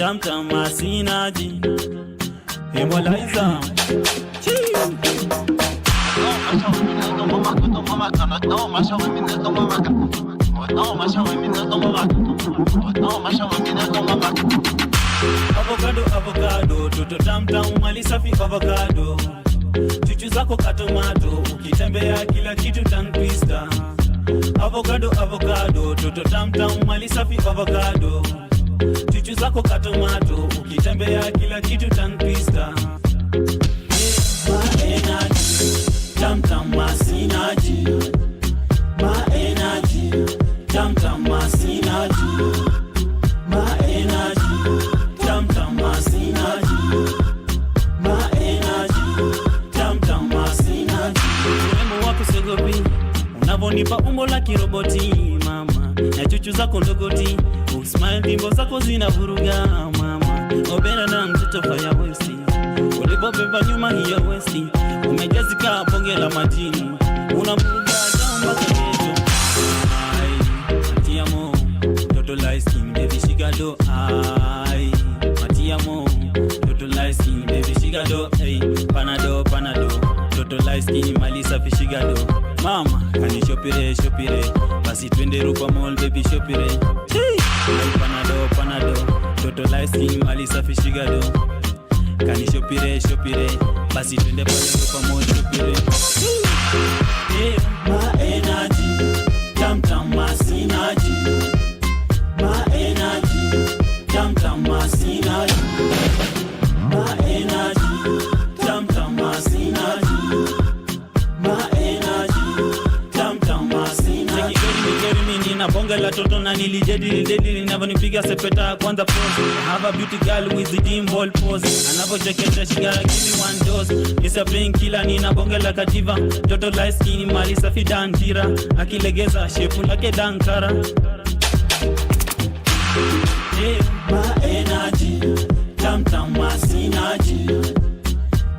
Tam masinaji Emmaliza Avocado, toto tam mali safi avocado. Chuchu zako katomato, ukitembea kila kitu tan twista. Avocado, toto tam mali safi avocado. Chuchu zako katomato, ukitembea kila kitu tan twista. Ma energy, tam masinaji. Ma energy, tam masinaji. Ma energy, tam masinaji. Ma energy, tam masinaji. Urembo wako sogopi, unavonipa umbo la kiroboti mama. Na chuchu zako ndogoti, usmile dimbo zako zinavuruga mama. Obera na mtoto faya westi, ulipobeba nyuma hiyo westi. Umejazika bonge la majini, unavuruga jamba keto. Ai, matiamo, toto light skin, baby shigado. Ai, matiamo, toto light skin, baby shigado. Hey, panado, toto light skin, mali safi shigado. Mama, kani shopire, basi twende rupa mall, baby shopire. Hey, panado, toto light skin, mali safi shigado. Kani shopire, basi twende pale rupa mall, shopire. Hey, ma energy, tam masinaji. Ma energy, tam masinaji. Ma energy, tam masinaji. Ma energy, tam masinaji. Take me nina bonga la toto na nilijadili ninavyonipiga sepeta kwanza pose. Have a beauty girl with the dim ball pose. Anavyochekesha shigara give me one dose. It's a brain killer nina bonga la kajiva. Toto light skin mali safi dantira. Akilegeza shepu lake dankara. Hey, ma energy, tam masinaji.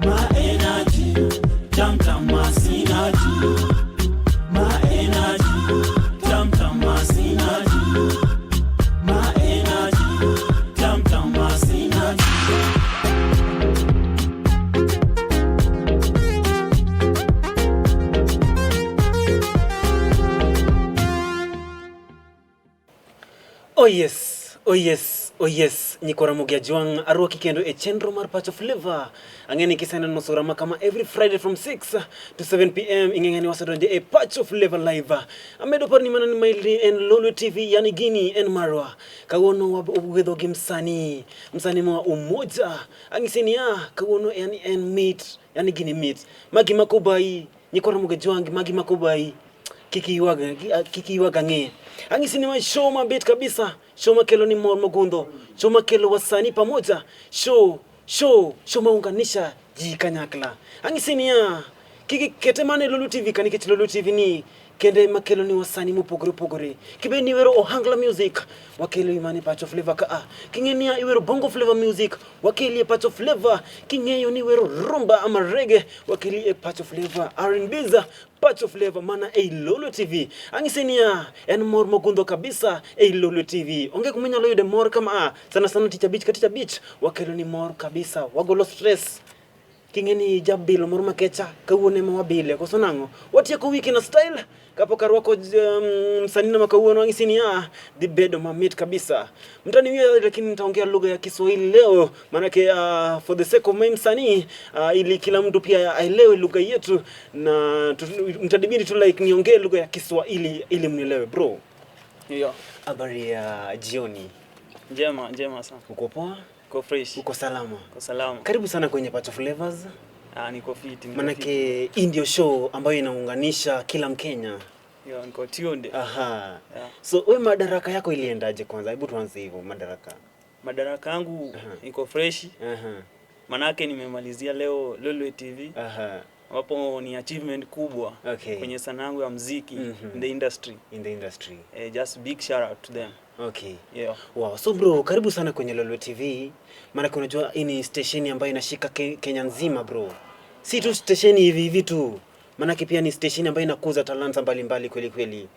Ma energy, tam masinaji. Ma energy, tam masinaji. Ma energy, tam masinaji. Oh yes, Nikora Mugia Juang, Aruaki Kendo e Chendro Mar Pacho Flavor. Angeni kisana nosurama kama every Friday from 6 to 7 p.m. Ingeni wasadonje e Pacho Flavor live. Amedo parni manani maili en Lolwe Tv, yani Gini en Marwa. Kawono wabuwedo gimsani, msani mwa umoja. Angisini kawono yani en meat, yani Gini meat. Magi makubai, Nikora Mugia Juang, magi makubai. Kiki iwaga nge. Angisi ni show mabit kabisa. Show makelo ni Mogundo. Show makelo wasani pamoja. Show maunganisha jikanyakla. Angisi ni kiki ketemane Lolwe TV kaniketi Lolwe TV ni kende makelo ni wasani mupogore. Kibe ni wero ohangla music. Wakelo imani Pacho Flavor ka kingenia iwero bongo flavor music. Wakeli Pacho Flavor kingeyo ni wero rumba ama reggae. Wakeli Pacho Flavor R&B Pacho Flavor mana Lolwe TV. Angisenia en mor Mogundo kabisa Lolwe TV. Onge kumenya loyo de mor kama sana teacher beach wakelo ni mor kabisa wagolo stress. Kingeni jabilo mor makecha kawone mawabile kosonango. Watia ko wiki na style kapoka rwako msanina makauono angisenia the bed of my meat kabisa. Mtani wia lakini nitaongea lugha ya Kiswahili leo manake for the sake of my msanii ili kila mtu pia aelewe lugha yetu na mtadibidi tu like niongee lugha ya Kiswahili ili mnielewe bro. Hiyo. Habari ya jioni. Njema sana. Uko poa? Uko fresh. Uko salama? Uko salama. Karibu sana kwenye Pacho Flavors. Niko fit. Manake ndio show ambayo inaunganisha kila Mkenya. Yo, niko tunde. Aha. Yeah. So wewe madaraka yako iliendaje kwanza? Hebu tuanze hivyo madaraka. Madaraka yangu iko fresh. Manake nimemalizia leo Lolwe TV. Wapo ni achievement kubwa kwenye sanaa yangu ya muziki in the industry. Just big shout out to them. Okay. Yeah. Wow. So bro, karibu sana kwenye Lolwe TV. Maana unajua hii ni station ambayo inashika Kenya nzima bro. Si tu station hivi tu. Maana pia ni station ambayo inakuza talanta mbalimbali kweli.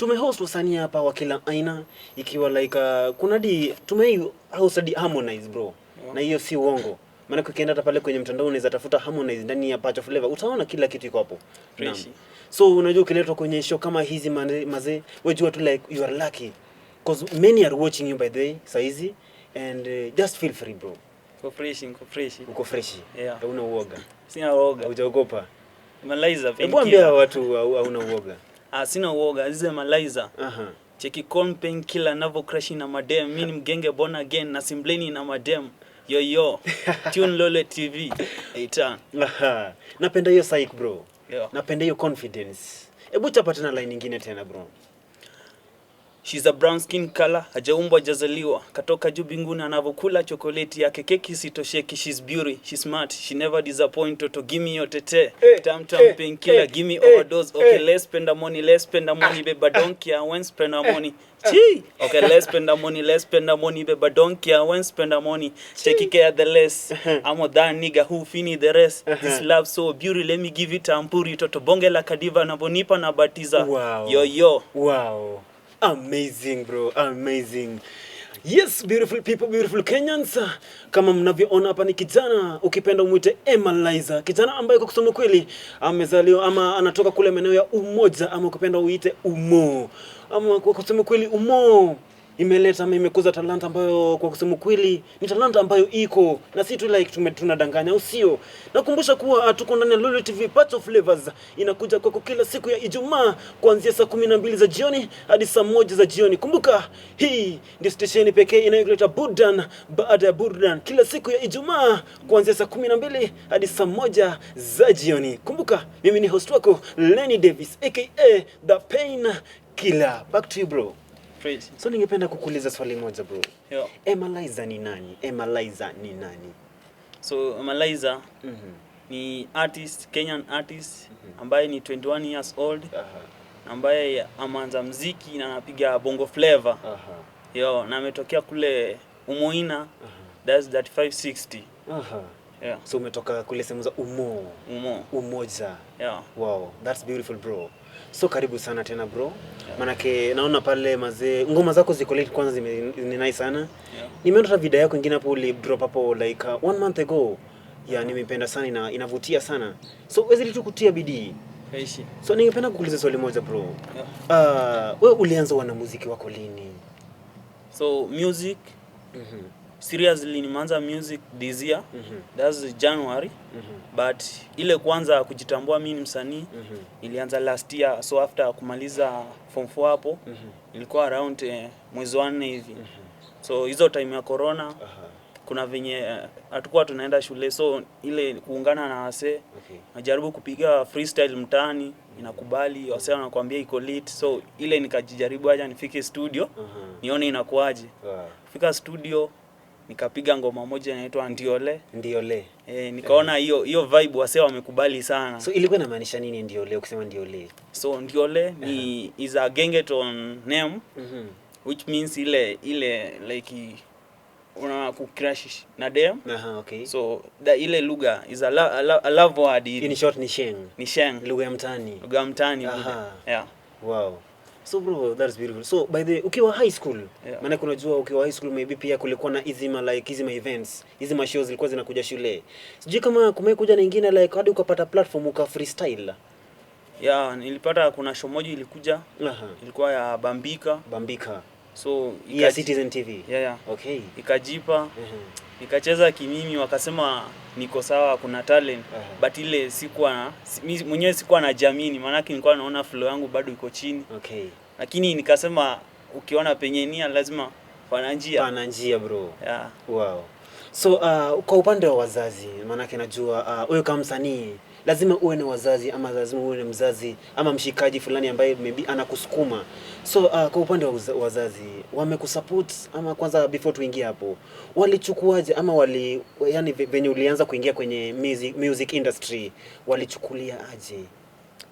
tumehost wasanii hapa wa kila aina, ikiwa like kuna di host Harmonize bro. Na hiyo si uongo. Maana ukienda hata pale kwenye mtandao unaweza tafuta Harmonize ndani ya PACHO Flavor, utaona kila kitu iko hapo. So unajua ukiletwa kwenye show kama hizi mazee, wewe jua tu like you are lucky because many are watching you by the way saizi, and just feel free bro. Uko fresh. Yeah. Hauna uoga. Sina uoga. Hujaogopa. Emmaliza hebu ambia watu hauna uoga. Sina uoga. Hizi Emmaliza. Cheki Pain Killer navo crash na madem. Mimi ni mgenge born again na simbleni na madem. Yo. Tune Lolwe TV. Eita. Napenda hiyo psych bro. Yeah. Napenda hiyo confidence. Hebu chapata na line nyingine tena bro. She's a brown skin color, hajaumbwa jazaliwa. Katoka juu binguni anavokula chokoleti yake, keki sitosheki. She's beauty, she's smart, she never disappoint. Toto give me your tete, tam pain killer, give me overdose. Okay, let's spend the money, baby, don't care when spend the money. Gee. Okay, let's spend the money, baby, don't care when spend the money. Take care the less. I'm a that nigga who finish the rest. This love so beauty, let me give it a mpuri. Toto bonge la kadiva na bonipa na batiza. Wow. Yo. Wow. Amazing bro, amazing. Yes, beautiful people, beautiful Kenyans. Kama mnavyoona hapa ni kijana, ukipenda umuite Emmaliza. Kijana ambaye kwa kusema kweli amezaliwa ama anatoka kule maeneo ya Umoja, ama ukipenda uite Umo. Ama kwa kusema kweli Umo imeleta ama imekuza talanta ambayo kwa kusema kweli ni talanta ambayo iko na si tu like tunadanganya usio. Nakumbusha kuwa tuko ndani ya Lolwe TV PACHO FLAVAZ inakuja kwako kila siku ya Ijumaa kuanzia saa 12 za jioni hadi saa 1 za jioni. Kumbuka hii ndio station pekee inayokuleta burdan baada ya burdan kila siku ya Ijumaa kuanzia saa 12 hadi saa 1 za jioni. Kumbuka mimi ni host wako Lenny Davis aka The Pain Killer. Back to you bro. So ningependa kukuuliza swali moja bro. Yeah. Emmaliza ni nani? So Emmaliza ni artist, Kenyan artist ambaye ni 21 years old. Ambaye ameanza muziki na anapiga bongo flavor. Yo, na ametokea kule Umoina. That's that 560. Yeah. So umetoka kule sehemu za Umoja. Yeah. Wow, that's beautiful bro. So karibu sana tena bro. Yeah. Manake naona pale mazee ngoma zako ziko late kwanza ni nice sana. Yeah. Nimeona video yako nyingine hapo uli drop hapo like 1 month ago. Yeah, nimependa sana na inavutia sana. So wezi tu kutia bidii. So ningependa kukuuliza swali moja bro. Yeah. Wewe ulianza wanamuziki wako lini? So music seriously nimeanza music this year. That's January. But ile kwanza kujitambua mimi ni msanii ilianza last year. So after kumaliza form 4 hapo ilikuwa around mwezi wa 4 hivi. So hizo time ya corona kuna venye hatakuwa tunaenda shule, so ile kuungana na wase najaribu kupiga freestyle mtaani, inakubali wase wanakuambia iko lit. So ile nikajijaribu aje nifike studio nione inakuaje. Fika studio nikapiga ngoma moja inaitwa Ndiole. Nikaona hiyo vibe wase wamekubali sana. So ilikuwa inamaanisha nini Ndiole ukisema Ndiole? So Ndiole ni is a gengeton name which means ile like una kucrash na dem. Okay. So ile lugha is a love word. In short ni sheng. Lugha ya mtaani. Yeah. Wow. So bro, that's beautiful. So by the ukiwa high school, maana kunajua ukiwa high school maybe pia kulikuwa na hizi events, hizi shows zilikuwa zinakuja shule. Sijui kama kumekuja na nyingine like hadi ukapata platform uka freestyle. Yeah, nilipata kuna show moja ilikuja. Ilikuwa ya Bambika. So ya Citizen TV. Yeah. Okay. Ikajipa. Nikacheza kimimi wakasema niko sawa kuna talent. But ile mimi mwenyewe sikuwa na jamini, maana yake nilikuwa naona flow yangu bado iko chini. Okay. Lakini nikasema ukiona penye nia lazima pana njia bro. Yeah. Wow. So kwa upande wa wazazi, maana yake najua wewe kama msanii lazima uwe na wazazi ama lazima uwe na mzazi ama mshikaji fulani ambaye maybe anakusukuma. So kwa upande wa wazazi wamekusupport ama kwanza before tuingie hapo walichukuaje ama yani venye ulianza kuingia kwenye music industry walichukulia aje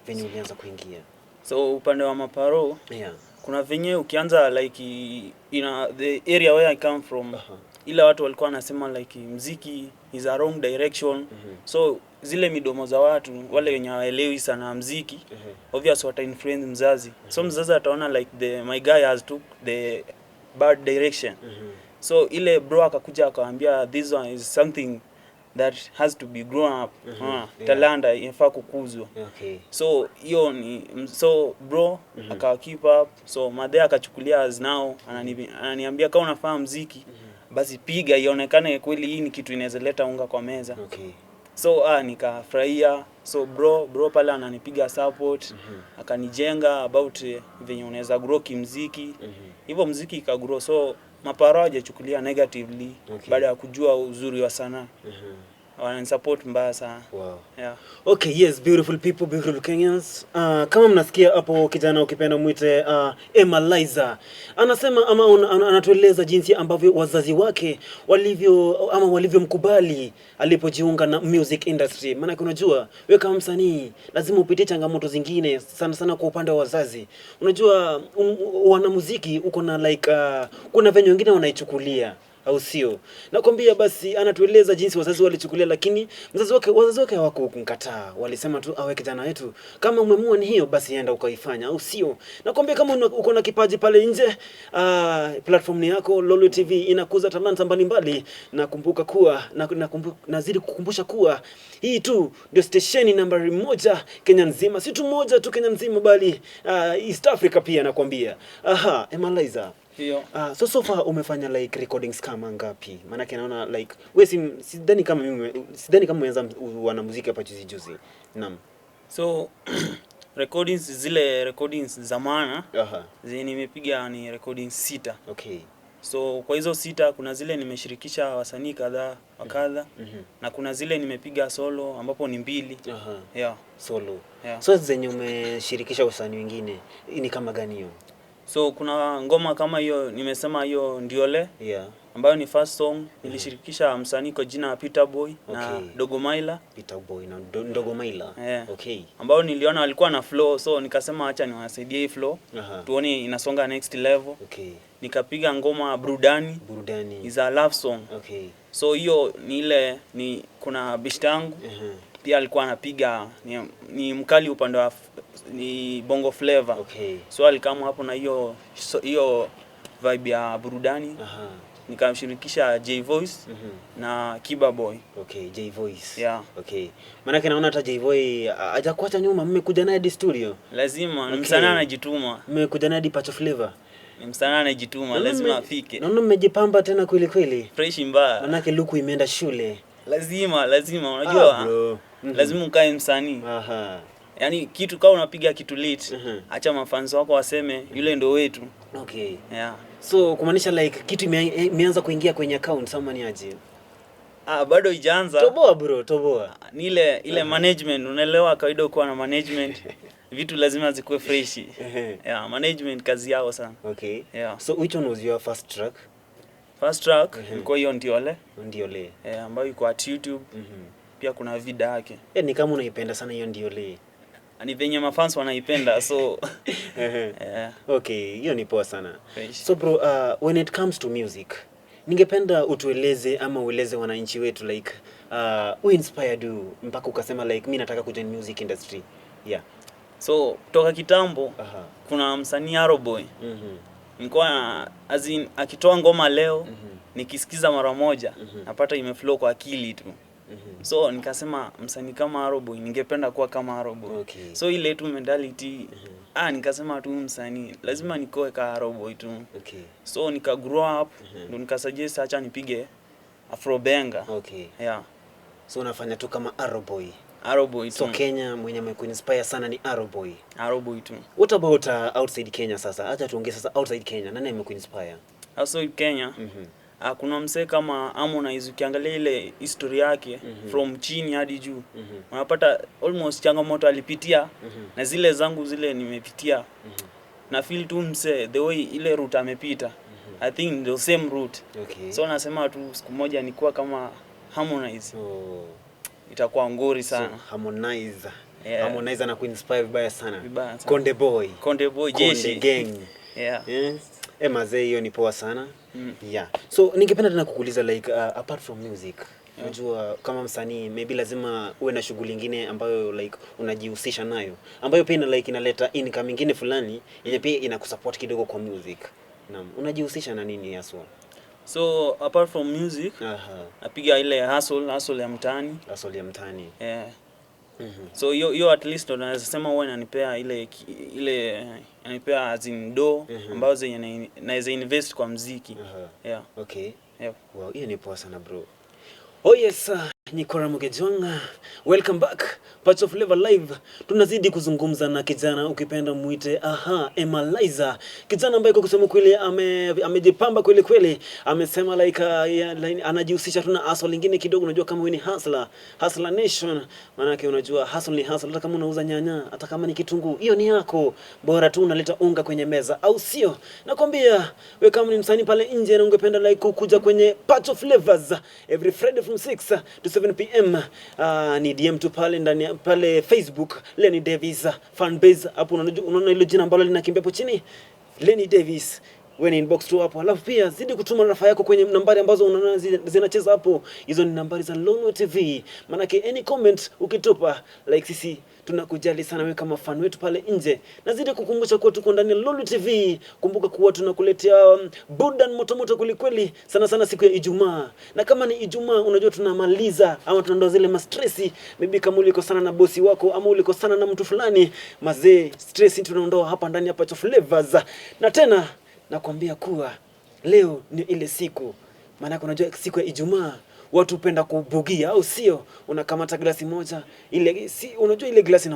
venye ulianza kuingia? So upande wa maparo kuna venye ukianza like in the area where I come from ila watu walikuwa wanasema like muziki is a wrong direction. So zile midomo za watu wale wenye hawaelewi sana muziki obviously wata influence mzazi. So mzazi ataona like my guy has took the bad direction. So ile bro akakuja akawaambia this one is something that has to be grown up. Talanta inafaa kukuzwa. So hiyo ni so bro aka keep up. So madhe akachukulia as now ananiambia kama unafanya muziki basi piga ionekane kweli hii ni kitu inaweza leta unga kwa meza. So nikafurahia. So bro pale ananipiga support, akanijenga about venye unaweza grow kimuziki. Hivyo muziki ikagrow. So maparo hajachukulia negatively baada ya kujua uzuri wa sanaa. Wananisupport mbaya sana. Wow. Yeah. Okay, yes, beautiful people, beautiful Kenyans. Kama mnasikia hapo kijana ukipenda muite Emmaliza. Anasema ama anatueleza jinsi ambavyo wazazi wake walivyomkubali alipojiunga na music industry. Maana unajua wewe kama msanii lazima upitie changamoto zingine sana sana kwa upande wa wazazi. Unajua wanamuziki uko na like kuna venye wengine wanaichukulia au sio? Nakwambia basi anatueleza jinsi wazazi walichukulia, lakini wazazi wake hawakumkataa. Walisema tu awe kijana wetu, kama umemua ni hiyo basi enda ukaifanya, au sio? Nakwambia kama uko na kipaji pale nje, platform ni yako. Lolwe TV inakuza talanta mbalimbali. Nakumbuka kuwa nazidi kukumbusha kuwa hii tu ndio station nambari 1 Kenya nzima, si tu moja tu Kenya nzima bali East Africa pia nakwambia. Emmaliza. So far umefanya like recordings kama ngapi? Maana naona like wewe sidhani kama umeanza wanamuziki hapa juzi. Naam. So zile recordings za maana zenye nimepiga ni recordings 6. Okay. So kwa hizo 6 kuna zile nimeshirikisha wasanii kadhaa wakadha na kuna zile nimepiga solo ambapo ni 2. Yeah. Solo. Yeah. So zenye umeshirikisha wasanii wengine ni kama gani hiyo? So kuna ngoma kama hiyo nimesema hiyo Ndiole, ambayo ni first song. Nilishirikisha msanii kwa jina Peter Boy na Dogo Maila. Peter Boy na Dogo Maila. Okay. Ambao niliona walikuwa na flow, so nikasema acha niwasaidie hii flow. Tuone inasonga next level. Okay. Nikapiga ngoma Burudani. Is a love song. Okay. So hiyo ni kuna bishta yangu. Pia alikuwa anapiga ni mkali upande wa ni bongo flavor. So alikama hapo na hiyo vibe ya Burudani. Nikamshirikisha J Voice na Kiba Boy. Okay, J Voice. Yeah. Okay. Maana naona hata J Boy hajakuacha nyuma, mmekuja naye hadi studio. Lazima msanii anajituma. Mmekuja naye hadi PACHO Flavor. Msanii anajituma, lazima afike. Naona mmejipamba tena kweli. Fresh mbaya. Maana luku imeenda shule. Lazima unajua. Lazima ukae msanii. Yaani kitu kama unapiga kitu late, acha mafans wako waseme yule ndo wetu. Okay. Yeah. So kumaanisha like kitu imeanza kuingia kwenye account ama ni aje? Bado haijaanza. Toboa bro, toboa. Ni ile management, unaelewa kawaida uko na management. Vitu lazima zikuwe fresh. Yeah, management kazi yao sana. Okay. Yeah. So which one was your first track? First track ilikuwa hiyo Ndiole. Ambayo iko at YouTube. Pia kuna video yake. Ni kama unaipenda sana hiyo Ndiole. Ni venye mafans wanaipenda, so Okay, hiyo ni poa sana. So bro, when it comes to music, ningependa utueleze ama ueleze wananchi wetu like who inspired you mpaka ukasema like mimi nataka kujoin music industry. Yeah. So kutoka kitambo kuna msanii Aroboy. Nilikuwa akitoa ngoma leo nikisikiza mara moja napata imeflow kwa akili tu. So nikasema msanii kama Aroboy ningependa kuwa kama Aroboy. So ile tu mentality nikasema tu msanii lazima nikoe kama Aroboy tu. So nika grow up ndo nikasuggest acha nipige Afro Benga. Yeah. So unafanya tu kama Aroboy tu. So Kenya mwenye amekuinspire sana ni Aroboy tu. What about outside Kenya sasa? Acha tuongee sasa outside Kenya. Nani amekuinspire? Outside Kenya. Kuna msee kama Harmonize, ukiangalia ile historia yake from chini hadi juu unapata almost changamoto alipitia na zile zangu zile nimepitia. Na feel tu msee the way ile route amepita I think the same route. So nasema tu siku moja nikuwa kama Harmonize itakuwa ngori sana. So, Harmonize na kuinspire vibaya sana. Konde Boy Jeshi gang. Yeah. Yes. Mazee hiyo ni poa sana. Yeah. So ningependa tena kukuuliza like apart from music, unajua kama msanii maybe lazima uwe na shughuli nyingine ambayo like unajihusisha nayo, ambayo pia like inaleta income nyingine fulani yenye pia inakusupport kidogo kwa music. Naam, unajihusisha na nini haswa? So apart from music, napiga ile hustle ya mtaani. Hustle ya mtaani. Yeah. So yo at least unaweza sema wewe unanipea ile ananipea as in do ambazo naweza invest kwa muziki. Yeah. Okay. Yeah. Wow, hiyo ni poa sana bro. Oh yes, Nikora Mugejwanga. Welcome back. Pacho Flavor Live. Tunazidi kuzungumza na kijana ukipenda muite Emmaliza. Kijana ambaye kwa kusema kweli amejipamba kweli. Amesema like anajihusisha tuna hustle lingine kidogo. Unajua kama wewe ni hustler nation. Maana yake unajua hustle ni hustle. Hata kama unauza nyanya, hata kama ni kitunguu, hiyo ni yako. Bora tu unaleta unga kwenye meza au sio? Nakwambia wewe kama ni msanii pale nje na ungependa like kuja kwenye Pacho Flavors every Friday from 6 to 7 PM ni DM tu pale ndani pale Facebook Lenny Davis fanbase. Hapo unaona ile jina ambalo linakimbia hapo chini Lenny Davis, wewe inbox tu hapo. Alafu pia zidi kutuma rafa yako kwenye nambari ambazo unaona zinacheza hapo. Hizo ni nambari za Lolwe TV. Maana any comment ukitupa like sisi tunakujali sana wewe kama fan wetu pale nje. Nazidi kukumbusha kuwa tuko ndani ya Lolwe TV. Kumbuka kuwa tunakuletea burudani moto kweli sana siku ya Ijumaa. Na kama ni Ijumaa unajua tunamaliza ama tunaondoa zile mastressi. Maybe kama uliko sana na bosi wako ama uliko sana na mtu fulani, mazee stress tunaondoa hapa ndani ya Pacho Flavors. Na tena nakwambia kuwa leo ni ile siku. Maana unajua siku ya Ijumaa watu hupenda kubugia au sio? Unakamata glasi moja, ile unajua ile glasi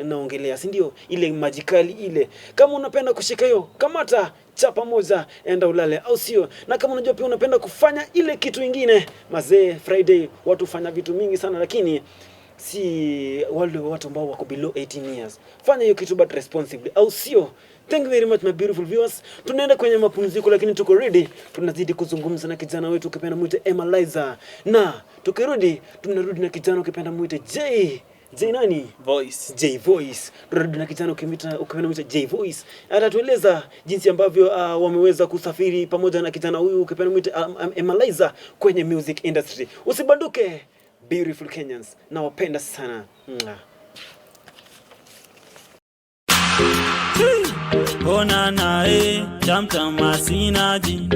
naongelea, si ndio? Ile majikali ile. Kama unapenda kushika hiyo, kamata chapa moja, enda ulale au sio? Na kama unajua pia unapenda kufanya ile kitu kingine, mazee Friday watu fanya vitu mingi sana, lakini si wale watu ambao wako below 18 years. Fanya hiyo kitu but responsibly au sio? Thank you very much my beautiful viewers. Tunaenda kwenye mapumziko lakini tuko ready. Tunazidi kuzungumza na kijana wetu ukipenda muite Emmaliza. Na tukirudi tunarudi na kijana ukipenda muite J nani? Voice. J Voice. Tunarudi na kijana ukipenda muite J Voice. Atatueleza jinsi ambavyo wameweza kusafiri pamoja na kijana huyu ukipenda muite Emmaliza kwenye music industry. Usibanduke beautiful Kenyans. Nawapenda sana. Ona nae tamtam masinaji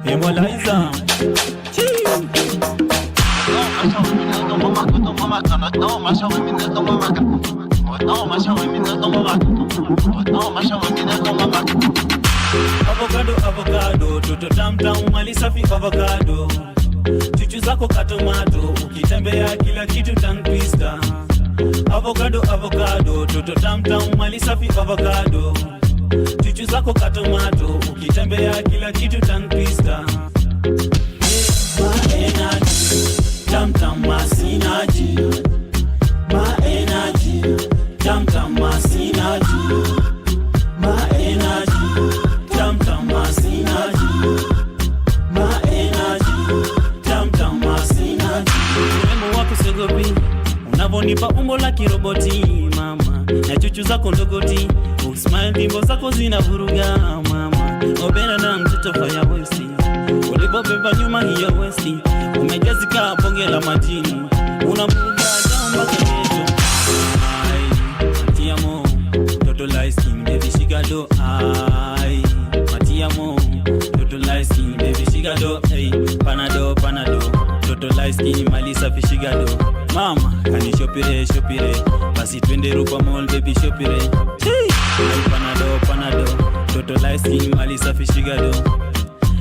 Emmaliza Avocado toto tamtam mali safi avocado chuchu zako katomato ukitembea kila kitu tankwista Avocado toto tamtam mali safi avocado chuchu zako katomato ukitembea kila kitu tankwista ma energy tamtam masinaji ma energy tamtam masinaji ma energy tamtam masinaji ma energy tamtam masinaji rembo wako segobi unavonipa umbo la kiroboti mama na chuchu zako ndogoti usmile dimbo zako zinavuruga mama obena na mtoto fanya westi ulipobeba nyuma hiyo westi umejazika bonge la majini unavuruga jamba keto ai matiamo toto light skin baby shigado ai matiamo toto light skin baby shigado hey panado toto light skin mali safi shigado mama kani shopire basi twende rupa mall baby shopire hey panado toto light skin mali safi shigado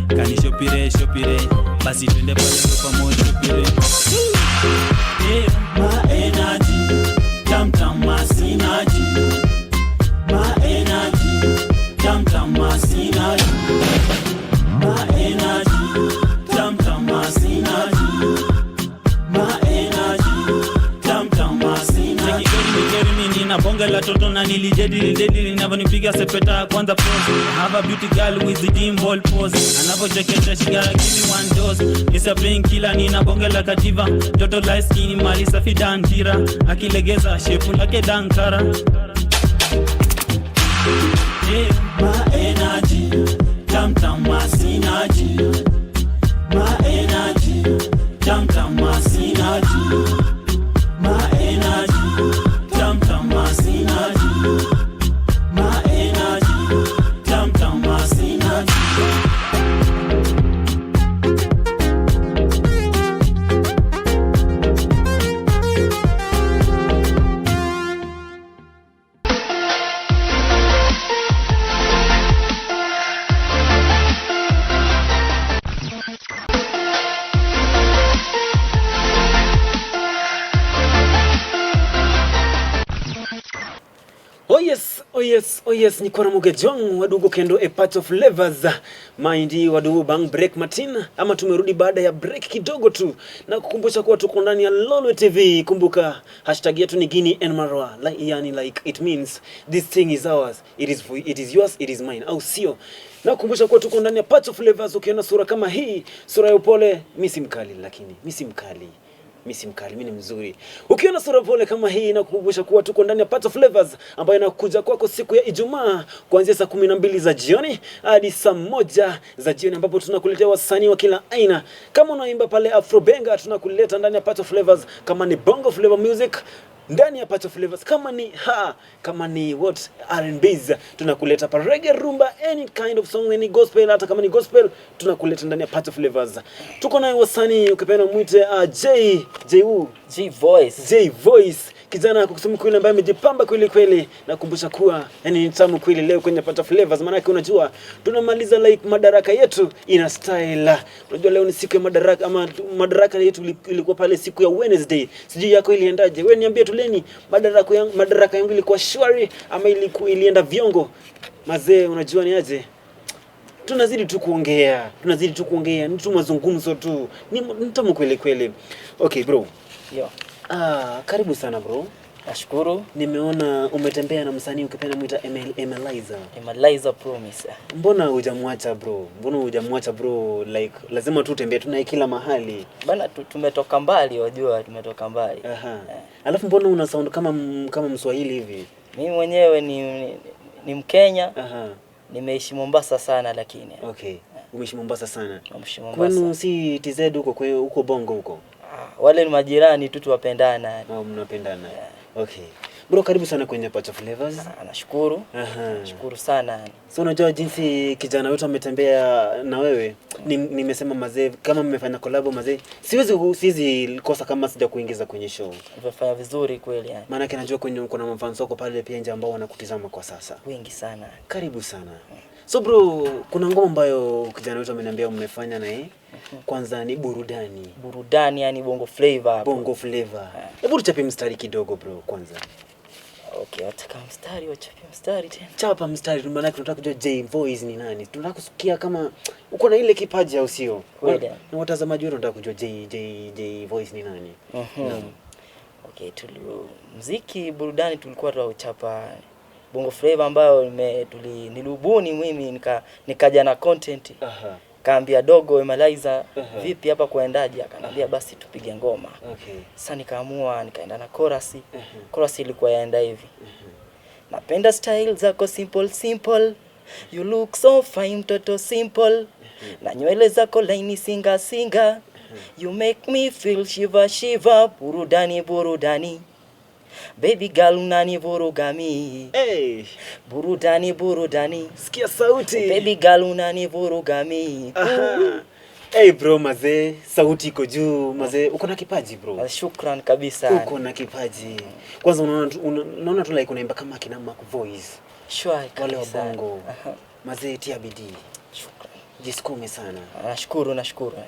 kani shopire basi twende pale rupa mall shopire hey ma energy tamtam masinaji ma energy tamtam masinaji ma energy tamtam masinaji ma energy tamtam masinaji na bonga la toto na nilijadili ninavonipiga sepeta kwanza pose have a beauty girl with the dim ball pose anavojeketa shigara give me one dose is a brain killer nina bonga la kativa toto light skin mali safi dantira akilegeza shepu lake dankara hey ma energy tamtam masinaji synergy, my energy, tam tam my synergy, my energy, tam tam my synergy, my energy, tam tam my synergy. Oh yes, ni kwa mugejong wadugo kendo a part of FLAVAZ. Mind wadugo bang break Martin, ama tumerudi baada ya break kidogo tu, na kukumbusha kuwa tuko ndani ya Lolwe TV. Kumbuka hashtag yetu ni Gini Enmarwa, like it means this thing is ours, it is yours, it is mine, au sio? Na kukumbusha kuwa tuko ndani ya part of FLAVAZ. Ukiona sura kama hii, sura ya upole, mimi si mkali, lakini mimi si mkali. Mimi ni mzuri. Ukiona sura pole kama hii, na kukumbusha kuwa tuko ndani ya part of FLAVAZ ambayo inakuja kwako siku ya Ijumaa kuanzia saa 12 za jioni hadi saa 1 za jioni, ambapo tunakuletea wasanii wa kila aina. Kama unaimba pale Afrobenga, tunakuleta ndani ya part of FLAVAZ. Kama ni bongo flavor music, ndani ya part of FLAVAZ. Kama ni what R&B's, tunakuleta pa reggae, rumba, any kind of song, any gospel. Hata kama ni gospel, tunakuleta ndani ya part of FLAVAZ. Tuko naye wasanii, ukipenda muite J Voice, kijana kusema kweli ambaye amejipamba kweli, na kukumbusha kuwa ni tamu kweli leo kwenye part of FLAVAZ. Maana yake unajua tunamaliza like madaraka yetu ina style. Unajua leo ni siku ya madaraka, ama madaraka yetu ilikuwa pale siku ya Wednesday. Sijui yako iliendaje? Wewe niambie tuleni, madaraka yangu ilikuwa shwari ama ilienda viongo? Mazee, unajua ni aje? Tunazidi tu kuongea, ni tu mazungumzo tu. Ni mtamu kweli. Okay bro. Yo. Karibu sana bro. Nashukuru. Nimeona umetembea na msanii ukipenda muita Emmaliza. Emmaliza promise. Mbona hujamwacha bro? Like lazima tu utembee tu naye kila mahali. Bana tumetoka mbali, wajua tumetoka mbali. Alafu mbona una sound kama Mswahili hivi? Mimi mwenyewe ni Mkenya. Nimeishi Mombasa sana lakini. Okay. Umeishi Mombasa sana. Kwenu si TZ huko Bongo huko? Wale ni majirani tu, tuwapendana. Mnapendana. Okay. Bro, karibu sana kwenye part of FLAVAZ. Nashukuru. Nashukuru sana. So unajua jinsi kijana wetu ametembea na wewe. Nimesema mazee, kama mmefanya collab mazee, siwezi kosa kama sija kuingiza kwenye show. Umefanya vizuri kweli yani. Maana yake najua kuna mafans wako pale pia nje ambao wanakutizama kwa sasa. Wengi sana. Karibu sana. So bro, kuna ngoma ambayo kijana wetu ameniambia mmefanya na yeye. Kwanza ni burudani yani bongo flavor. Hebu tuchape mstari kidogo bro kwanza. Okay, wataka mstari tena. Chapa mstari, maana tunataka kujua J Voice ni nani. Tunataka kusikia kama uko na ile kipaji au sio? Kweli. Na watazamaji wetu wanataka kujua J Voice ni nani. Okay, muziki burudani tulikuwa tunachapa bongo flavor ambayo nilubuni mimi nikaja na content. Kaambia dogo Emmaliza, vipi hapa kuendaje? Akaniambia basi tupige ngoma. Sasa nikaamua nikaenda na chorus. Chorus ilikuwa yaenda hivi. Napenda style zako simple. You look so fine toto simple. Na nywele zako laini singa. You make me feel shiva. Burudani. Baby girl unanivurugami. Burudani. Sikia sauti. Baby girl unanivurugami. Hey bro, mazee, sauti iko juu, mazee, uko na kipaji bro. Shukran kabisa. Uko na kipaji. Kwanza unaona tu like unaimba kama kina Mac Voice. Shwari wale wa bongo. Mazee, tia bidii. Shukran. Jisukume sana. Nashukuru.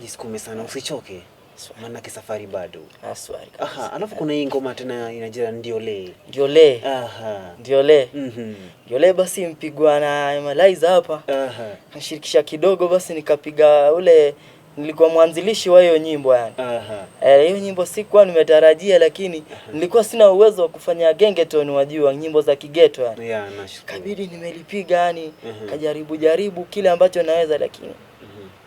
Jisukume sana, usichoke. Maana safari bado. Aswari. Alafu kuna hii ngoma tena inajira Ndiole. Ndiole. Ndiole basi mpigwa na Emmaliza hapa. Nashirikisha kidogo basi nikapiga ule, nilikuwa mwanzilishi wa hiyo nyimbo yani. Hiyo nyimbo sikuwa nimetarajia, lakini nilikuwa sina uwezo wa kufanya gengeton, wajua nyimbo za kigeto yani. Nashukuru. Kabidi nimelipiga yani, kajaribu kile ambacho naweza, lakini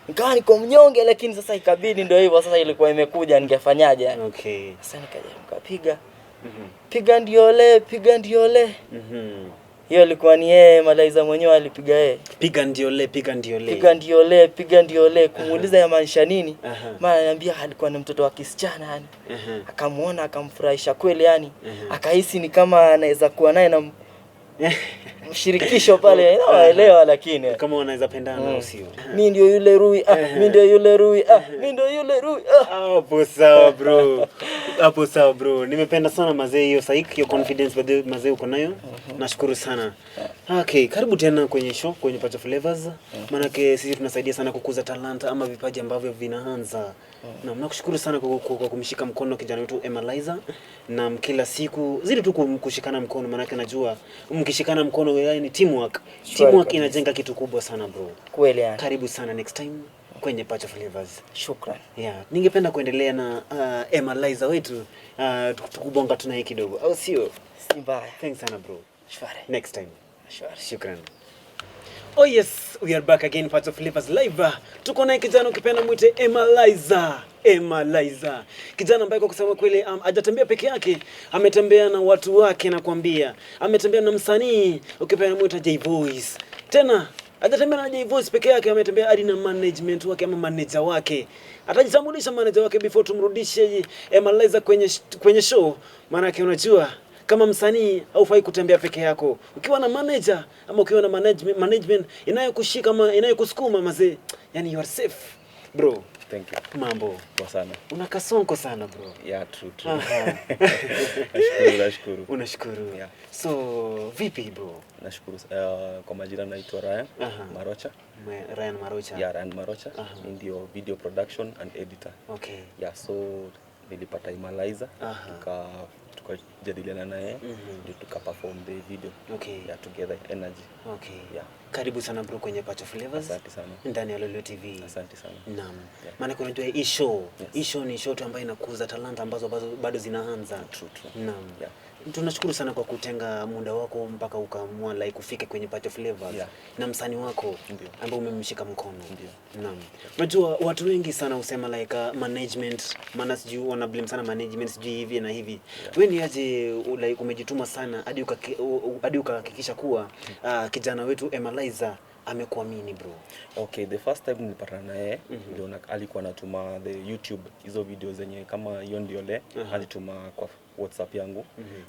nikawa niko mnyonge, lakini sasa ikabidi ndio hivyo, sasa ilikuwa imekuja ningefanyaje yani. Sasa nikaja nikapiga. Piga Ndiole. Hiyo ilikuwa ni yeye Emmaliza mwenyewe alipiga yeye. Piga ndio le, piga ndio le. Piga ndio le, piga ndio le. Kumuuliza yamaanisha nini? Maana ananiambia alikuwa ni mtoto wa kisichana yani. Akamuona akamfurahisha kweli yani. Akahisi ni kama anaweza kuwa naye na mshirikisho pale, naelewa lakini kama wanaweza pendana au sio? Mimi ndio yule Rui, mimi ndio yule Rui, mimi ndio yule Rui. Hapo sawa bro. Hapo sawa bro. Nimependa sana mazee hiyo saiki, hiyo confidence bado mazee uko nayo. Nashukuru sana. Okay, karibu tena kwenye show, kwenye PACHO FLAVAZ. Maana sisi tunasaidia sana kukuza talanta ama vipaji ambavyo vinaanza. Na nakushukuru sana kwa kumshika mkono kijana wetu Emmaliza. Na kila siku zidi tu kushikana mkono, maana najua mkishikana mkono ni teamwork. Teamwork inajenga kitu kubwa sana bro. Kweli yani. Karibu sana next time kwenye PACHO FLAVAZ. Shukrani. Yeah, ningependa kuendelea na Emmaliza wetu tukubonga tunaye kidogo. Au sio? Si mbaya. Thanks sana bro. Shwari. Next time. Shwari. Shukrani. Oh yes, we are back again PACHO FLAVAZ live. Tuko na kijana ukipenda muite Emmaliza. Emmaliza. Kijana ambaye kwa kusema kweli hajatembea peke yake, ametembea na watu wake nakwambia. Ametembea na msanii ukipenda muite J Voice. Tena hajatembea na J Voice peke yake, ametembea hadi na management wake ama manager wake. Atajitambulisha manager wake before tumrudishe Emmaliza kwenye show. Maana yake unajua kama msanii haufai kutembea peke yako. Ukiwa na manager ama ukiwa na management inayokushika ama inayokusukuma mazee, yani you are safe bro. Thank you. Mambo kwa sana. Unakasonko sana bro. Yeah, true. Nashukuru. Unashukuru. Yeah. So vipi bro? Nashukuru. Kwa majina naitwa Ryan Marocha. Ryan Marocha. Yeah, Ryan Marocha. Ndio video production and editor. Okay. Yeah, so nilipata Emmaliza tukajadiliana naye ndio tukaperform the video. Okay. Yeah, together energy. Okay. Yeah. Karibu sana bro kwenye PACHO FLAVAZ. Asante sana. Ndani ya Lolwe Tv. Asante sana. Naam. Yeah. Maana kuna ndio hii show. Hii show ni show tu ambayo inakuza talanta ambazo bado zinaanza. True. Naam. Yeah. Tunashukuru sana kwa kutenga muda wako mpaka ukaamua like ufike kwenye PACHO FLAVAZ. Yeah. Na msanii wako ambao umemshika mkono. Ndio. Naam. Unajua watu wengi sana usema like management, maana sijui wana blame sana management sijui hivi na hivi. Yeah. Wewe ni aje like umejituma sana hadi ukahakikisha kuwa kijana wetu Emmaliza amekuamini bro? Okay, the first time nilipatana naye ndio alikuwa anatuma the YouTube hizo video zenye kama hiyo ndio le alituma kwa WhatsApp yangu.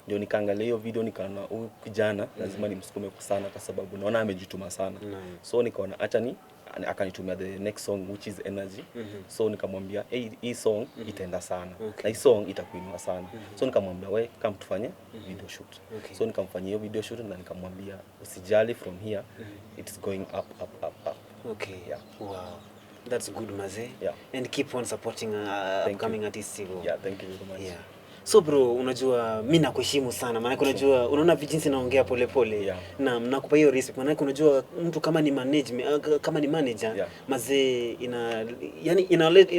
Ndio nikaangalia hiyo video nikaona huyu kijana lazima nimsukume sana kwa sababu naona amejituma sana. So nikaona acha ni akanitumia the next song which is Energy. So nikamwambia hii song itaenda sana. Na hii song itakuinua sana. So nikamwambia wewe kama tufanye video shoot. So nikamfanyia hiyo video shoot na nikamwambia usijali from here it's going up. Okay. Yeah. Wow. That's good maze. Yeah. And keep on supporting upcoming artists. Yeah, thank you very much. Yeah. So bro, unajua mimi nakuheshimu sana. Maana unajua unaona jinsi naongea pole pole. Yeah. Na nakupa hiyo respect. Maana unajua mtu kama ni kama ni manager, mazee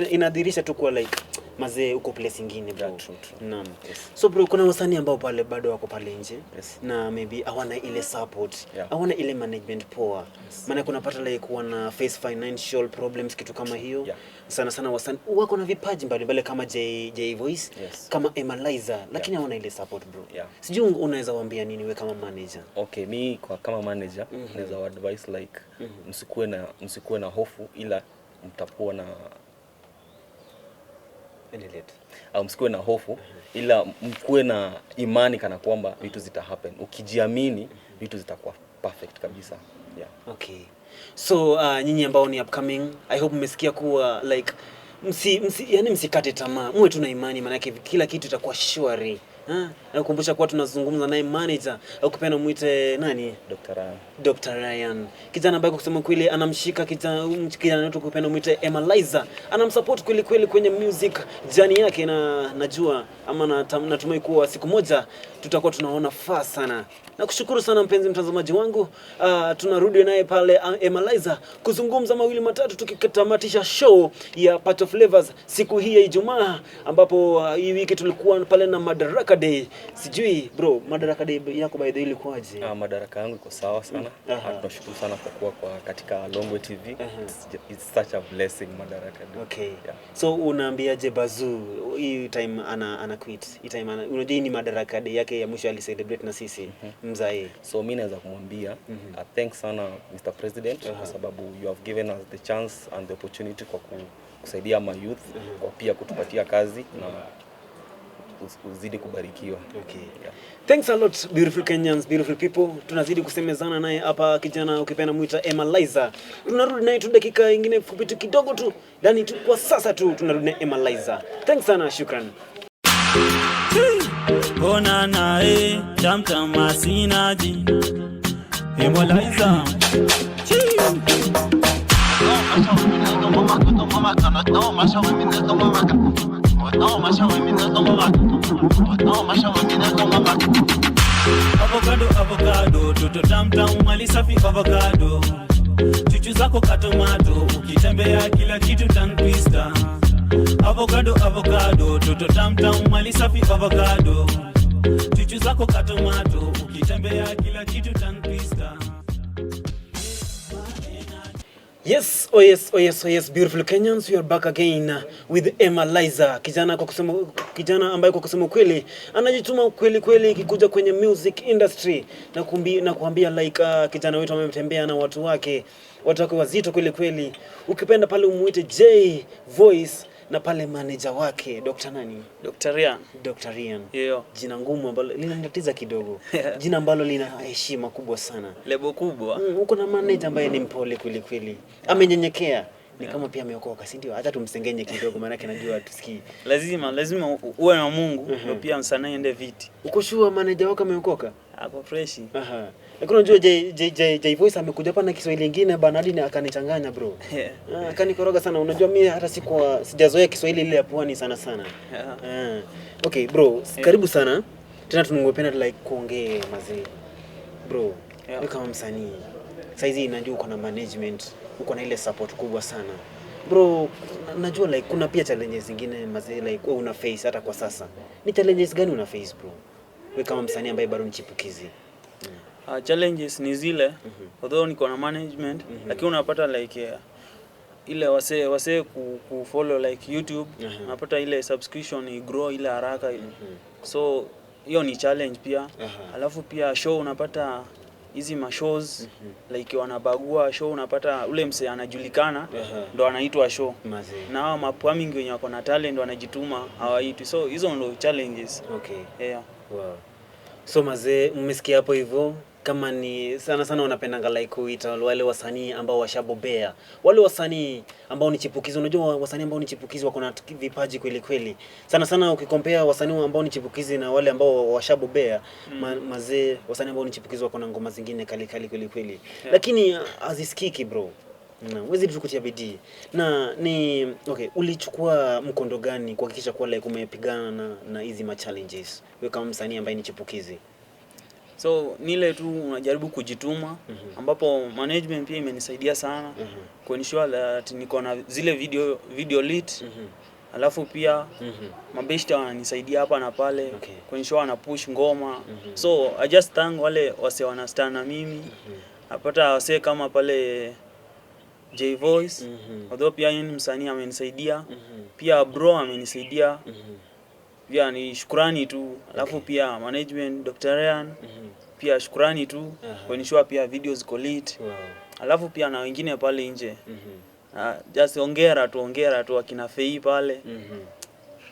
inadhihirisha tu kwa like mazee uko place nyingine bro. Yeah, true. Naam. So bro, kuna wasanii ambao pale bado wako pale nje na maybe hawana ile support, hawana ile management poa. Maana kunapata like wana face financial problems kitu kama hiyo. Sana wasanii wako na vipaji mbalimbali kama J Voice, kama Emmaliza, lakini hawana ile support bro. Sijui unaweza waambia nini wewe kama manager? Okay, mimi kama manager naweza advise like msikuwe na hofu ila mtakuwa na msikuwe na hofu ila mkuwe na imani kana kwamba vitu zita happen. Ukijiamini vitu zitakuwa perfect kabisa. Yeah. Okay. So nyinyi ambao ni upcoming, I hope mmesikia kuwa like msikate tamaa. Muwe tuna imani maana yake kila kitu itakuwa shwari. Nakukumbusha kuwa tunazungumza naye manager au kupenda muite nani? Dr. Ryan. Kijana ambaye kusema kweli anamshika kijana wetu kupenda muite Emmaliza. Anamsupport kweli kwenye music journey yake na najua ama natumai kuwa siku moja tutakuwa tunaona faa sana. Nakushukuru sana mpenzi mtazamaji wangu. Tunarudi naye pale Emmaliza kuzungumza mawili matatu tukitamatisha show ya PACHO FLAVAZ siku hii ya Ijumaa ambapo hii wiki tulikuwa pale na Madaraka Madaraka Day. Sijui bro, Madaraka Day yako by the way ilikuwaje? Madaraka yangu iko sawa sana. Tunashukuru sana kwa kuwa katika Lolwe Tv. It's such a blessing Madaraka Day. Okay. Yeah. So unaambiaje Bazu hii time ana quit? Hii time unajua ni Madaraka Day yake ya mwisho ali celebrate na sisi mzae. So mimi naweza kumwambia thanks sana Mr. President kwa sababu you have given us the chance and the opportunity kwa kusaidia ma youth kwa pia kutupatia kazi na uzidi kubarikiwa. Okay. Yeah. Thanks a lot beautiful Kenyans, beautiful people. Tunazidi kusemezana naye hapa kijana ukipenda muita Emmaliza. Tunarudi naye tu dakika nyingine fupi tu kidogo tu. Ndani tu kwa sasa tu tunarudi na Emmaliza. Thanks sana, shukran. Bona nae tamtam masinaji Emmaliza. Avocado, toto tamtam mali safi avocado. Chuchu zako katomato, ukitembea kila kitu tongue twister. Avocado, toto tamtam mali safi avocado. Chuchu zako katomato, ukitembea kila kitu tongue twister. Yes, oh yes, beautiful Kenyans, we are back again with Emmaliza. Kijana ambaye kwa kusema kweli anajituma kweli kikuja kwenye music industry na kuambia like kijana wetu ametembea na watu wake wazito kweli. Ukipenda pale umuite J Voice na pale manager wake Dr. nani? Dr. Ryan. Yo. Jina ngumu ambalo linanitatiza kidogo. Jina ambalo lina heshima kubwa sana. Lebo kubwa. Uko na manager ambaye ni mpole kweli. Amenyenyekea. Ni kama pia ameokoka, si ndio? Hata tumsengenye kidogo maana yake najua tusikii. Lazima uwe na Mungu ndio pia msanii ende viti. Uko sure manager wako ameokoka? Ako fresh. Lakini unajua J Voice amekuja hapa na Kiswahili kingine banadi na akanichanganya bro. Akanikoroga sana. Unajua mimi hata sijazoea Kiswahili ile ya pwani sana. Okay bro, karibu sana. Tena tunungependa like kuongee mazee. Bro, wewe kama msanii saizi najua uko na management, uko na ile support kubwa sana. Bro, najua like kuna pia challenges zingine mazee like wewe una face hata kwa sasa. Ni challenges gani una face bro? Wewe kama msanii ambaye bado ni chipukizi. Challenges ni zile although niko na management lakini unapata like ile wase kufollow like YouTube unapata ile subscription i grow ile haraka so hiyo ni challenge pia. Alafu pia show unapata hizi ma shows like wanabagua show, unapata ule mse anajulikana ndo anaitwa show na hao mapwamingi wenye wako na talent wanajituma hawaitwi, so hizo ndo challenges. Okay. Yeah. Wow. So mazee mmesikia hapo hivyo, kama ni sana wanapendanga like kuita wale wasanii ambao washabobea, wale wasanii ambao ni chipukizi. Unajua wasanii ambao ni chipukizi wako na vipaji kweli. Sana ukikompare wasanii ambao ni chipukizi na wale ambao washabobea, mazee wasanii ambao ni chipukizi wako na ngoma zingine kali kweli. Yeah. Lakini azisikiki bro. Wezi tukutia bidii. Na ni okay, ulichukua mkondo gani kuhakikisha kuwa like umepigana na hizi ma challenges wewe kama msanii ambaye ni chipukizi? So nile tu unajaribu kujituma ambapo management pia imenisaidia sana kuensure that niko na zile video lead. Alafu pia mabeshta wananisaidia hapa na pale kuensure wana push ngoma. So I just thank wale wase wanastand na mimi. Napata wase kama pale J Voice, although pia yeye ni msanii amenisaidia. Pia bro amenisaidia. Pia ni shukrani tu. Alafu pia management Dr. Ryan pia shukrani tu kuensure pia videos ziko lit. Alafu pia na wengine pale nje. Just ongera tu akina Fei pale.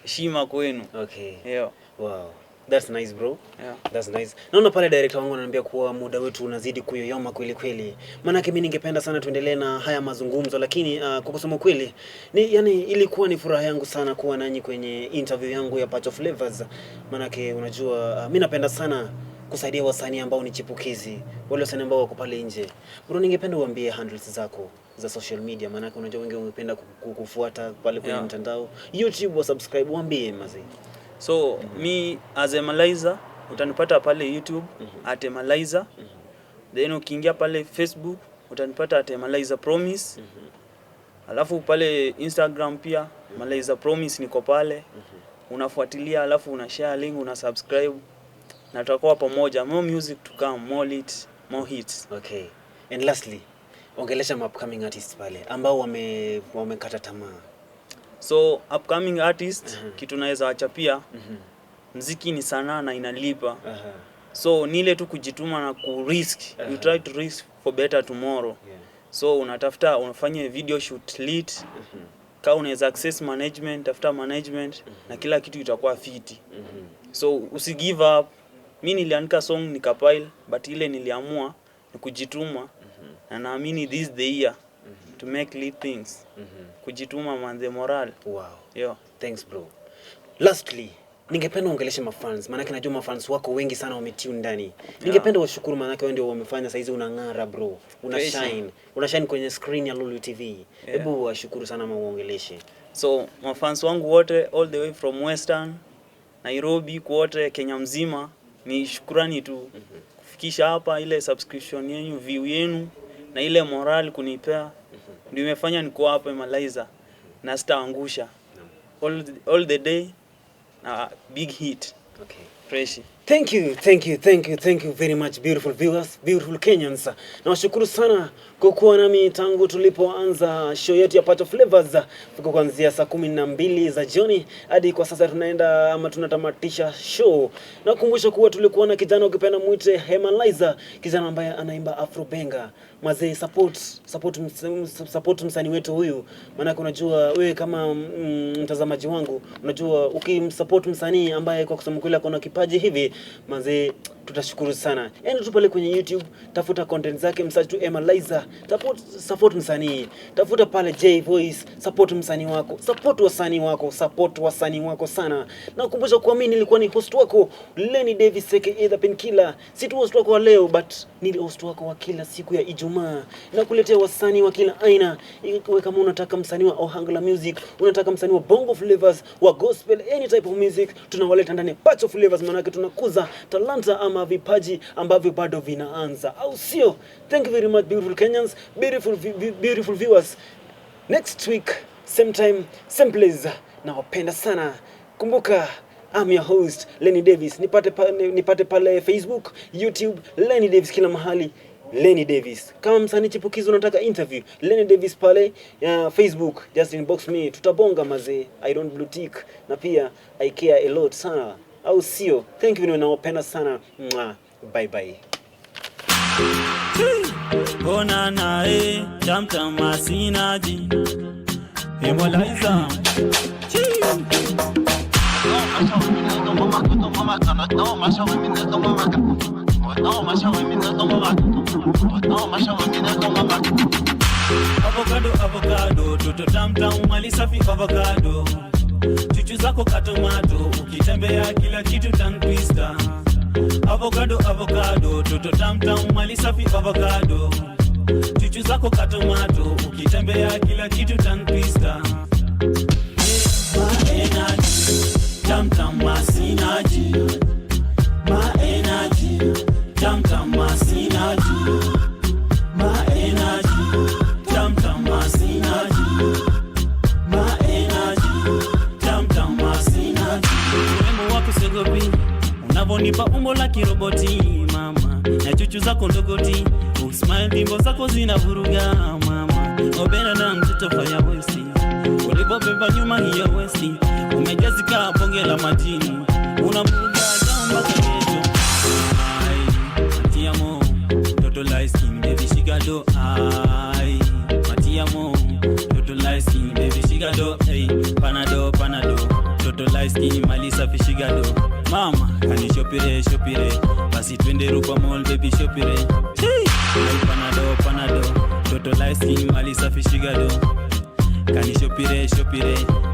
Heshima kwenu. Okay. Yeah. Wow. That's nice bro. Yeah. That's nice. Naona pale director wangu ananiambia kuwa muda wetu unazidi kuyoyoma kweli. Maana yake mimi ningependa sana tuendelee na haya mazungumzo, lakini kwa kusema kweli yani ilikuwa ni furaha yangu sana kuwa nanyi kwenye interview yangu ya PACHO FLAVAZ. Maana yake unajua mimi napenda sana kusaidia wasanii ambao ni chipukizi, wale wasanii ambao wako pale nje. Bro, ningependa uambie handles zako za social media, maana yake unajua wengi wangependa kukufuata pale kwenye mtandao, YouTube wa subscribe, uambie mazee. So me as Emmaliza utanipata pale YouTube at Emmaliza. Then ukiingia pale Facebook utanipata at Emmaliza Promise. Alafu pale Instagram pia Emmaliza Promise niko pale. unafuatilia, alafu una share link, una subscribe, na tutakuwa pamoja. More music to come, more hits, more hits. Okay. And lastly, ongelesha upcoming artists pale ambao wamekata tamaa. So upcoming artist, kitu naweza acha pia, muziki ni sanaa na inalipa. So ni ile tu kujituma na kurisk. You try to risk for better tomorrow. So unafanya video shoot lit. Kama unaweza access management, tafuta management, na kila kitu itakuwa fiti. So usi give up. Mimi niliandika song nikapile, but ile niliamua ni kujituma. Na naamini this is the year to make lit things. Kujituma man, the moral. Wow. Yo. Thanks bro. Lastly, ningependa ongeleshe mafans, maana najua mafans wako wengi sana wametune ndani. Ningependa washukuru, maana wewe ndio wamefanya saizi unang'ara bro. Una shine kwenye screen ya Lolwe TV. Hebu washukuru sana, muongeleshe. So mafans wangu wote all the way from Western, Nairobi, kote Kenya mzima, ni shukrani tu. Kufikisha hapa, ile subscription yenu, view yenu, na ile moral kunipea, ndio imefanya niko hapa Emmaliza na sitaangusha. All the day na big hit. Okay. Fresh. Thank you very much, beautiful viewers, beautiful Kenyans. Nawashukuru sana kwa kuwa nami tangu tulipoanza show yetu ya PACHO FLAVAZ kuanzia saa 12 za jioni hadi kwa sasa tunaenda ama tunatamatisha show. Nakukumbusha kuwa tulikuwa na kijana ukipenda muite Emmaliza, kijana ambaye anaimba Afro Benga. Mazee, support msanii wetu huyu, maana unajua wewe kama mtazamaji wangu, unajua ukimsupport msanii ambaye kwa kusema kweli akona kipaji hivi, mazee, tutashukuru sana. Enda tu pale kwenye YouTube, tafuta content zake, msearch tu Emmaliza, support msanii. Tafuta pale J Voice, support msanii wako, support wasanii wako sana. Na kukumbusha kwa mimi nilikuwa ni host wako Lenny Davis aka The Painkiller. Si tu host wako wa leo, but ni host wako wa kila siku ya Ijumaa. Na kuletea wasanii wa kila aina. Iwe kama unataka msanii wa Ohangla music, unataka msanii wa bongo flavors, wa gospel, any type of music, tunawaleta ndani PACHO FLAVAZ, maana tunakuza talanta ama vipaji ambavyo bado vinaanza, au sio? Thank you very much, beautiful Kenyans, beautiful viewers. Next week, same time, same place. Nawapenda sana. Kumbuka, I'm your host Lenny Davis. Nipate pale Facebook, YouTube, Lenny Davis, kila mahali Lenny Davis. Kama msanii chipukizi unataka interview, Lenny Davis pale Facebook, just inbox me, tutabonga mazee. I don't blue tick, na pia I care a lot sana, au sio? Thank you, nawapenda sana. Bye bye. Bona nae tamtam masinaji Emmaliza. Avocado, toto tamtam mali safi avocado. Chuchu zako katomato, ukitembea kila kitu tangwista. Avocado, toto tamtam mali safi avocado. Chuchu zako katomato, ukitembea kila kitu tangwista. My energy, tamtam masinaji. My energy, tamtam masinaji. My energy, tamtam masinaji. My energy, tamtam masinaji. Urembo wako segopi, unavonipa umbo la kiroboti mama, na chuchu zako ndogoti, usmile dimbo zako zinavuruga mama. Obena na mtoto fanya wesi, ulibobeba nyuma hiyo wesi, umejazika bonge la majini, unavuruga jamba kaneto. Ai, matiamo, toto light skin baby shigado. Ai, matiamo, toto light skin baby shigado. Hey, panado, toto light skin mali safi shigado. Mama, kani shopire, basi twende rupa mall baby shopire. Hey, panado, toto light skin mali safi shigado. Kani shopire,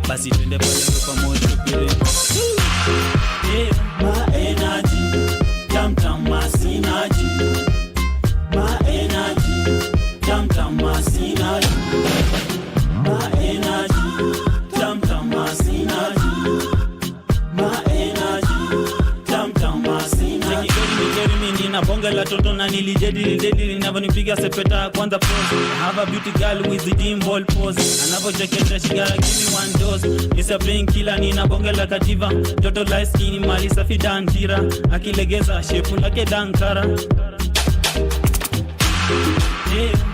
basi twende pale rupa mall shopire. Hey, my energy, tamtam masinaji. My energy, tamtam masinaji. My energy, tamtam masinaji. My energy, tamtam masinaji. nina bonge la toto na nilijedi ninavyonipiga sepeta kwanza pose. I have a beauty girl with the dim ball pose. Anavyochekesha she gotta give me one dose. It's a painkiller nina bonge la kajiva. Toto light skin mali safi danjira. Akilegeza shepu lake dankara. Yeah.